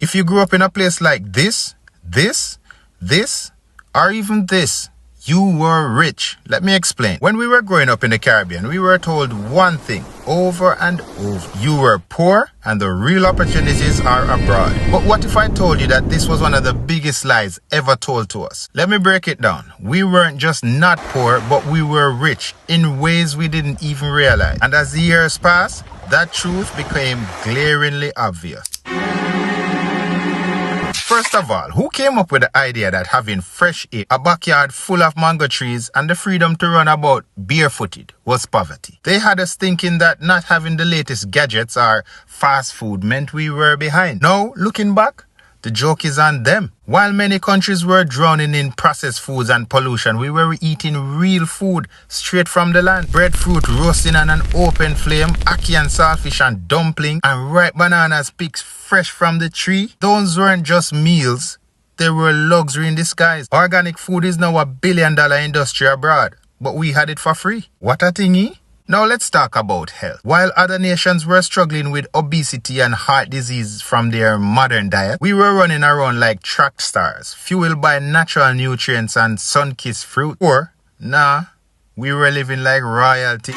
If you grew up in a place like this, or even this, you were rich. Let me explain. When we were growing up in the Caribbean, we were told one thing over and over. You were poor and the real opportunities are abroad. But what if I told you that this was one of the biggest lies ever told to us? Let me break it down. We weren't just not poor, but we were rich in ways we didn't even realize. And as the years passed, that truth became glaringly obvious. First of all, who came up with the idea that having fresh air, a backyard full of mango trees, and the freedom to run about barefooted was poverty? They had us thinking that not having the latest gadgets or fast food meant we were behind. Now, looking back, the joke is on them. While many countries were drowning in processed foods and pollution, we were eating real food straight from the land. Breadfruit roasting on an open flame, ackee and saltfish and dumpling, and ripe bananas picked fresh from the tree. Those weren't just meals, they were luxury in disguise. Organic food is now $1 billion industry abroad, but we had it for free. What a thingy. Now let's talk about health. While other nations were struggling with obesity and heart disease from their modern diet, we were running around like track stars, fueled by natural nutrients and sun-kissed fruit. Or, we were living like royalty.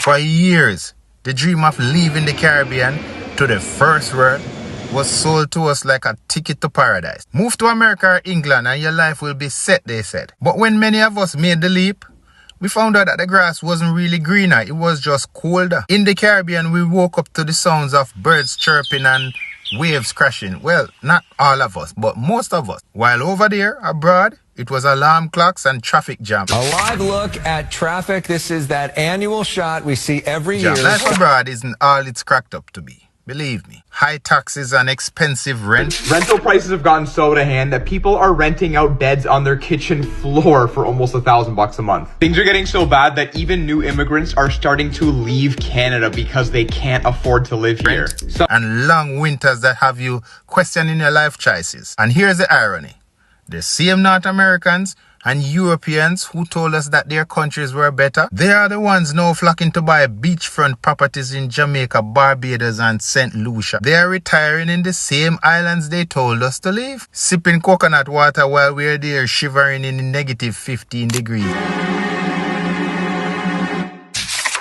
For years, the dream of leaving the Caribbean to the first world was sold to us like a ticket to paradise. Move to America or England and your life will be set, they said. But when many of us made the leap, we found out that the grass wasn't really greener, it was just colder. In the Caribbean, we woke up to the sounds of birds chirping and waves crashing. Well, not all of us, but most of us. While over there, abroad, it was alarm clocks and traffic jams. A live look at traffic. This is that annual shot we see every year. Life abroad isn't all it's cracked up to be. Believe me, high taxes and expensive rent. Rental prices have gotten so out of hand that people are renting out beds on their kitchen floor for almost $1,000 a month. Things are getting so bad that even new immigrants are starting to leave Canada because they can't afford to live here. And long winters that have you questioning your life choices. And here's the irony. The same North Americans and Europeans who told us that their countries were better, they are the ones now flocking to buy beachfront properties in Jamaica, Barbados and St. Lucia. They are retiring in the same islands they told us to leave, sipping coconut water while we're there shivering in negative 15 degrees.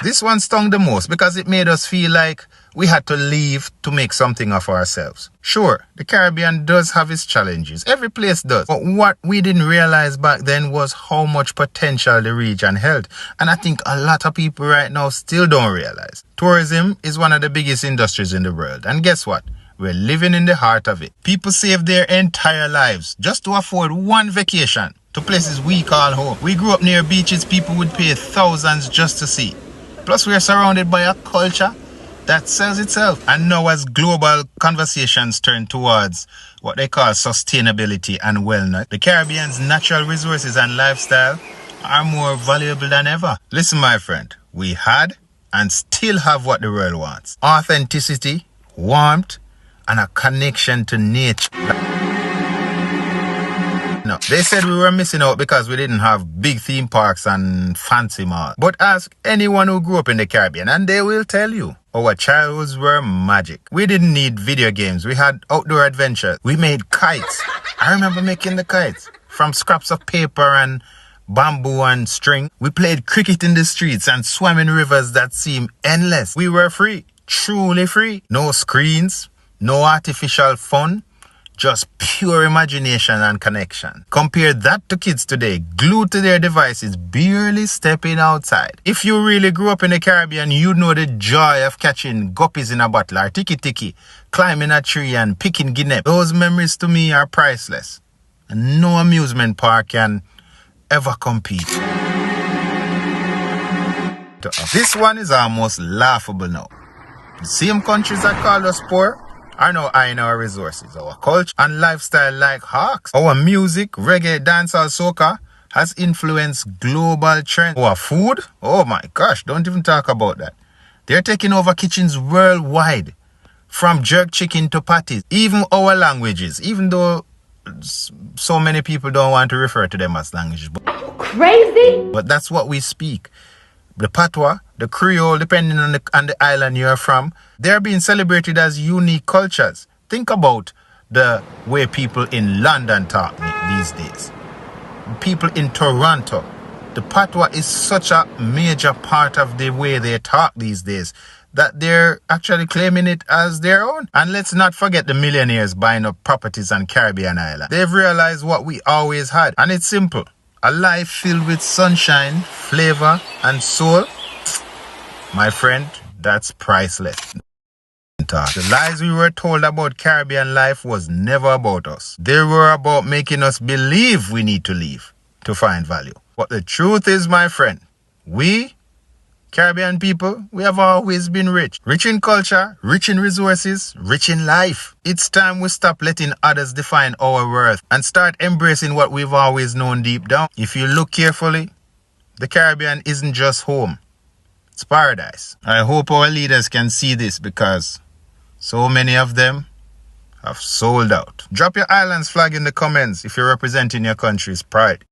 This one stung the most because it made us feel like we had to leave to make something of ourselves. Sure, the Caribbean does have its challenges. Every place does. But what we didn't realize back then was how much potential the region held. And I think a lot of people right now still don't realize. Tourism is one of the biggest industries in the world. And guess what? We're living in the heart of it. People save their entire lives just to afford one vacation to places we call home. We grew up near beaches people would pay thousands just to see. Plus, we are surrounded by a culture that sells itself. And now as global conversations turn towards what they call sustainability and wellness, the Caribbean's natural resources and lifestyle are more valuable than ever. Listen, my friend, we had and still have what the world wants. Authenticity, warmth, and a connection to nature. No, they said we were missing out because we didn't have big theme parks and fancy malls. But ask anyone who grew up in the Caribbean and they will tell you our childhoods were magic. We didn't need video games. We had outdoor adventures. We made kites. I remember making the kites from scraps of paper and bamboo and string. We played cricket in the streets and swam in rivers that seemed endless. We were free, truly free. No screens, no artificial fun. Just pure imagination and connection. Compare that to kids today, glued to their devices, barely stepping outside. If you really grew up in the Caribbean, you'd know the joy of catching guppies in a bottle or tiki-tiki, climbing a tree and picking guinea. Those memories to me are priceless. And no amusement park can ever compete. This one is almost laughable now. The same countries that called us poor are now eyeing our resources, our culture and lifestyle like hawks. Our music, reggae, dancehall, soca has influenced global trends. Our food, oh my gosh, don't even talk about that. They're taking over kitchens worldwide, from jerk chicken to patties. Even our languages, even though so many people don't want to refer to them as languages. Crazy? But that's what we speak. the patois, the Creole, depending on the island you're from, they're being celebrated as unique cultures. Think about the way people in London talk these days. People in Toronto. The patois is such a major part of the way they talk these days that they're actually claiming it as their own. And let's not forget the millionaires buying up properties on Caribbean islands. They've realized what we always had, and it's simple. A life filled with sunshine, flavor, and soul. My friend, that's priceless. The lies we were told about Caribbean life was never about us. They were about making us believe we need to leave to find value. But the truth is, my friend, we, Caribbean people, we have always been rich. Rich in culture, rich in resources, rich in life. It's time we stop letting others define our worth and start embracing what we've always known deep down. If you look carefully, the Caribbean isn't just home. It's paradise. I hope our leaders can see this because so many of them have sold out. Drop your island's flag in the comments if you're representing your country's pride.